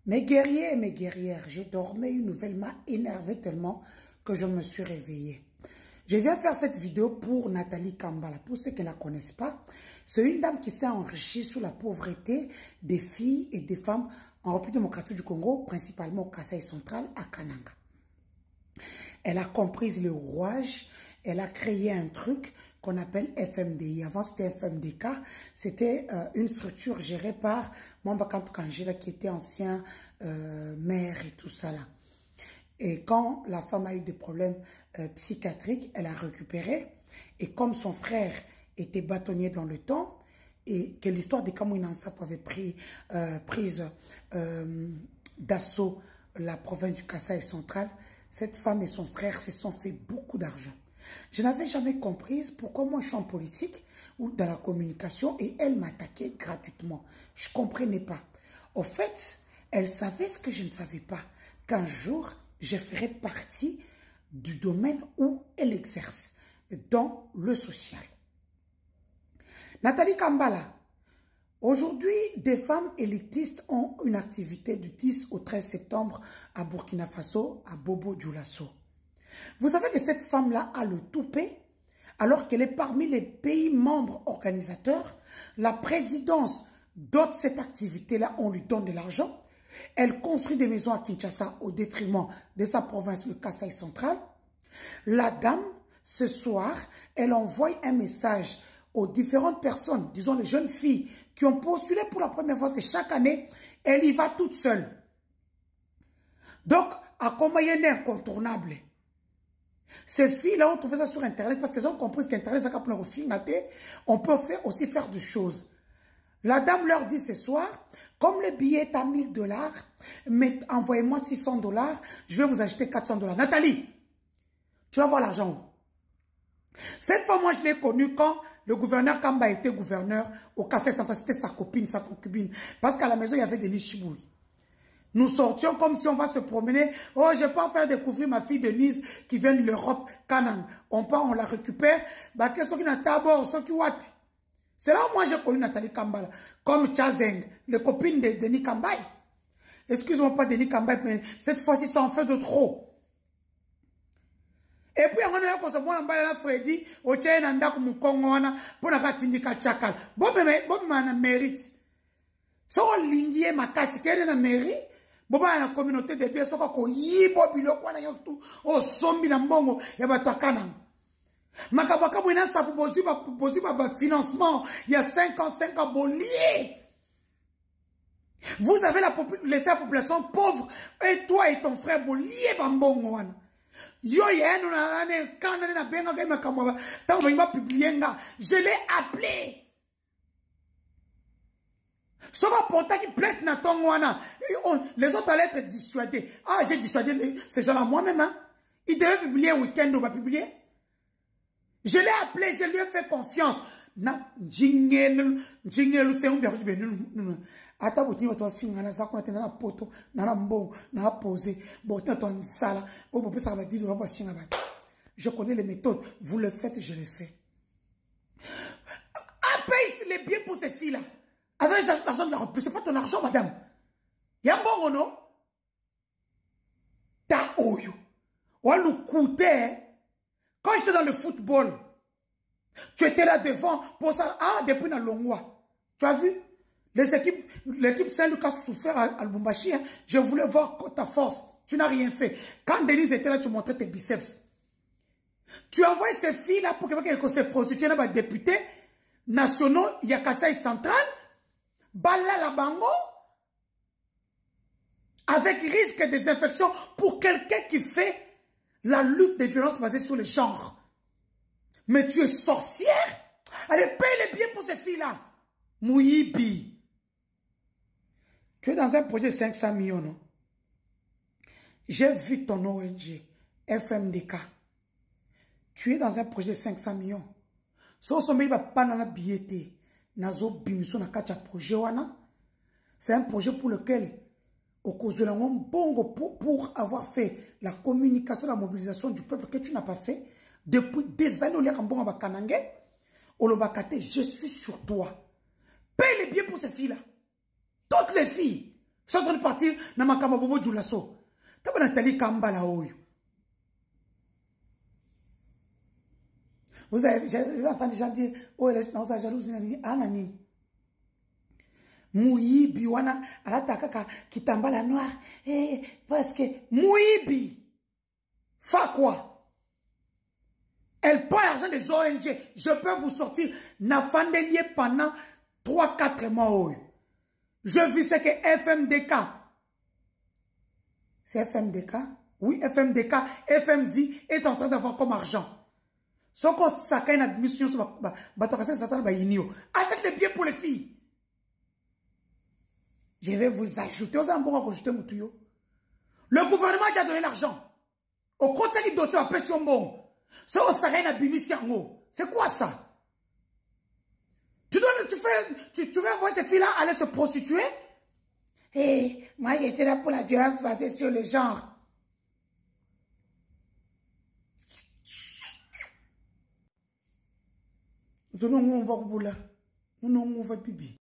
Mes guerriers et mes guerrières, j'ai dormi, une nouvelle m'a énervé tellement que je me suis réveillée. Je viens faire cette vidéo pour Nathalie Kambala. Pour ceux qui ne la connaissent pas, c'est une dame qui s'est enrichie sur la pauvreté des filles et des femmes en République démocratique du Congo, principalement au Kasaï central, à Kananga. Elle a compris le rouage, elle a créé un truc qu'on appelle FMDI. Avant, c'était FMDK. C'était une structure gérée par Mwamba Kantou Kangela, qui était ancien maire et tout ça là. Et quand la femme a eu des problèmes psychiatriques, elle a récupéré. Et comme son frère était bâtonnier dans le temps, et que l'histoire des Kamouinansap avait prise d'assaut la province du Kasaï central, cette femme et son frère se sont fait beaucoup d'argent. Je n'avais jamais compris pourquoi moi je suis en politique ou dans la communication et elle m'attaquait gratuitement. Je ne comprenais pas. Au fait, elle savait ce que je ne savais pas, qu'un jour, je ferai partie du domaine où elle exerce, dans le social. Nathalie Kambala, aujourd'hui, des femmes élitistes ont une activité du 10 au 13 septembre à Burkina Faso, à Bobo Dioulasso. Vous savez que cette femme-là a le toupet, alors qu'elle est parmi les pays membres organisateurs. La présidence dote cette activité-là, on lui donne de l'argent. Elle construit des maisons à Kinshasa au détriment de sa province, le Kasaï central. La dame, ce soir, elle envoie un message aux différentes personnes, disons les jeunes filles, qui ont postulé pour la première fois, parce que chaque année, elle y va toute seule. Donc, à comment il y a un incontournable. Ces filles-là ont trouvé ça sur Internet parce qu'elles ont compris qu'Internet, on peut aussi faire des choses. La dame leur dit ce soir, comme le billet est à 1000 $, mais envoyez-moi 600 $, je vais vous acheter 400 $. Nathalie, tu vas voir l'argent où? Cette fois, moi, je l'ai connue quand le gouverneur Kamba était gouverneur au Kasaï central. C'était sa copine, sa concubine. Parce qu'à la maison, il y avait des nichibouilles. Nous sortions comme si on va se promener. Oh, je peux faire découvrir ma fille Denise qui vient de l'Europe, Canaan. On part, on la récupère. Bah, qu'est-ce qu'il y a d'abord, ce qui watt. C'est là où moi j'ai connu Nathalie Kambala. Comme Chazeng, les copines de Denis Kambay. Excuse-moi pas Denis Kambay, mais cette fois-ci, ça en fait de trop. Et puis, on a dit que Freddy, au Tchèque, on a dit pour la tindika chakal. Bon, mais mérite. Si on lingué ma casse, qui est dans la mairie, boba la communauté de biens, soko ko yibo bilo kwa na yostu o sombi na mbongo ya batakana. Makabaka mwina sa bozi ba financement il y a 5 ans bolier. Vous avez laissé la population pauvre et toi et ton frère bolier bambongo wana. Yo yeno na ane kana na benga ke makamwa ta ba publier nga. Je l'ai appelé. Ce qu'on porte qui plaît na tongwana, les autres allaient être dissuadés. Ah, j'ai dissuadé ces gens-là moi-même. Hein. Ils devaient publier un week-end, on va publier. Je l'ai appelé, je lui ai fait confiance. Na jingle, c'est un bien. Ata boti wa to finga na za kuna tena na poto, na mbongo, na poser. Bota to sala, o bo pesa ba dire ba finga ba. Je connais les méthodes, vous le faites, je le fais. Paye les biens pour ces filles-là. Avec l'argent de la République, c'est pas ton argent, madame. Il y a un bon non? Ta oyo. On nous coûtait. Quand j'étais dans le football, tu étais là devant pour ça. Ah, depuis dans Longwa. Tu as vu? L'équipe Saint-Lucas souffert à Lubumbashi. Hein? Je voulais voir ta force. Tu n'as rien fait. Quand Denise était là, tu montrais tes biceps. Tu envoies ces filles-là pour qu'elles se prostituent dans les députés nationaux. Il y a Kasaï central. Bala la bango avec risque de désinfection pour quelqu'un qui fait la lutte des violences basées sur le genre. Mais tu es sorcière? Allez, paye les biens pour ces filles-là. Mouyibi. Tu es dans un projet de 500 millions, non? J'ai vu ton ONG, FMDK. Tu es dans un projet de 500 millions. So, sommet va pas dans la billetée. C'est un projet pour lequel pour avoir fait la communication, la mobilisation du peuple que tu n'as pas fait depuis des années, je suis sur toi. Paye les biens pour ces filles-là. Toutes les filles. sont en train de partir dans ma cama bobo du lasso. T'as pas Nathalie Kamba là-haut. Vous avez entendu des gens dire, oh, elle est dans sa jalousie, anonyme. Mouyibi, wana, alataka, qui tamba la noire. Eh, parce que, Mouyibi. Fa quoi? Elle prend l'argent des ONG. Je peux vous sortir, n'a fandelier pendant 3-4 mois. Je vis ce que FMDK. C'est FMDK? Oui, FMDK, FMD est en train d'avoir comme argent. Ce qu'on s'accueille une admission sur achète les biens pour les filles. Je vais vous ajouter. Le gouvernement a donné l'argent. Au conseil du dossier, on sur bon. Ce qu'on s'accueille une admission. C'est quoi ça? Tu veux voir ces filles-là aller se prostituer? Et moi, j'étais là pour la violence basée sur le genre. Nous on va au bout là. Nous on va bibi.